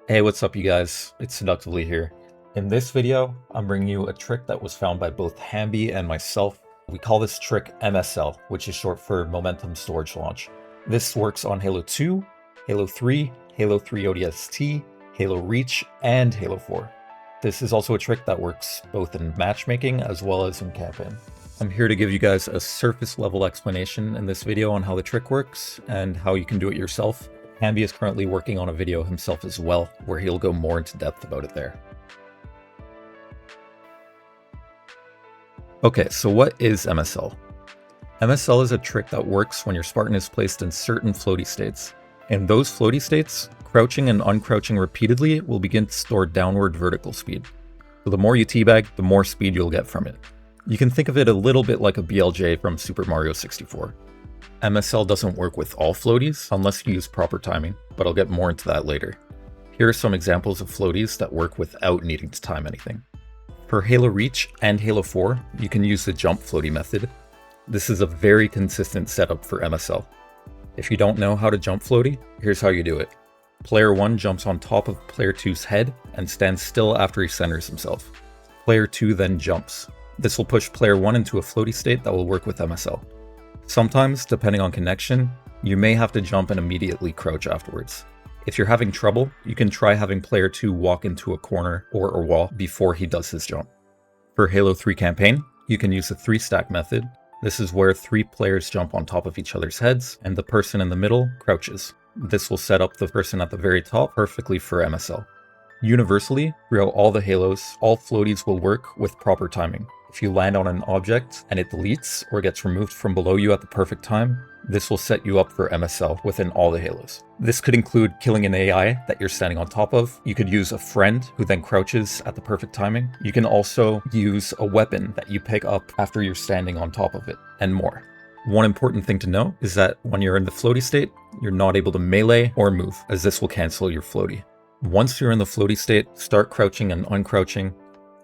Hey, what's up you guys? It's Seductively here. In this video, I'm bringing you a trick that was found by both Hmbii and myself. We call this trick MSL, which is short for Momentum Storage Launch. This works on Halo 2, Halo 3, Halo 3 ODST, Halo Reach, and Halo 4. This is also a trick that works both in matchmaking as well as in campaign. I'm here to give you guys a surface level explanation in this video on how the trick works and how you can do it yourself. Hmbii is currently working on a video himself as well, where he'll go more into depth about it there. Okay, so what is MSL? MSL is a trick that works when your Spartan is placed in certain floaty states. In those floaty states, crouching and uncrouching repeatedly will begin to store downward vertical speed. So the more you teabag, the more speed you'll get from it. You can think of it a little bit like a BLJ from Super Mario 64. MSL doesn't work with all floaties unless you use proper timing, but I'll get more into that later. Here are some examples of floaties that work without needing to time anything. For Halo Reach and Halo 4, you can use the jump floaty method. This is a very consistent setup for MSL. If you don't know how to jump floaty, here's how you do it. Player 1 jumps on top of Player 2's head and stands still after he centers himself. Player 2 then jumps. This will push Player 1 into a floaty state that will work with MSL. Sometimes, depending on connection, you may have to jump and immediately crouch afterwards. If you're having trouble, you can try having Player 2 walk into a corner or a wall before he does his jump. For Halo 3 campaign, you can use the 3-stack method. This is where 3 players jump on top of each other's heads and the person in the middle crouches. This will set up the person at the very top perfectly for MSL. Universally, throughout all the Halos, all floaties will work with proper timing. If you land on an object and it deletes or gets removed from below you at the perfect time, this will set you up for MSL within all the Halos. This could include killing an AI that you're standing on top of. You could use a friend who then crouches at the perfect timing. You can also use a weapon that you pick up after you're standing on top of it, and more. One important thing to know is that when you're in the floaty state, you're not able to melee or move, as this will cancel your floaty. Once you're in the floaty state, start crouching and uncrouching.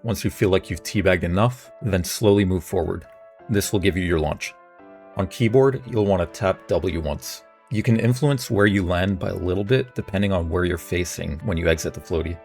Once you feel like you've teabagged enough, then slowly move forward. This will give you your launch. On keyboard, you'll want to tap W once. You can influence where you land by a little bit depending on where you're facing when you exit the floaty.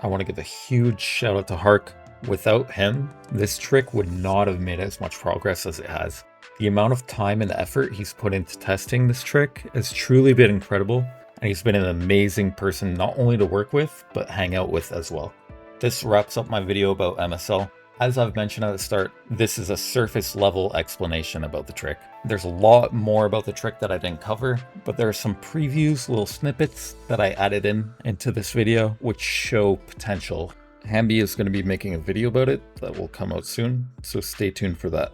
I want to give a huge shout out to Harc. Without him, this trick would not have made as much progress as it has. The amount of time and effort he's put into testing this trick has truly been incredible, and he's been an amazing person not only to work with, but hang out with as well. This wraps up my video about MSL. As I've mentioned at the start, this is a surface level explanation about the trick. There's a lot more about the trick that I didn't cover, but there are some previews, little snippets that I added into this video, which show potential. Hmbii is going to be making a video about it that will come out soon, so stay tuned for that.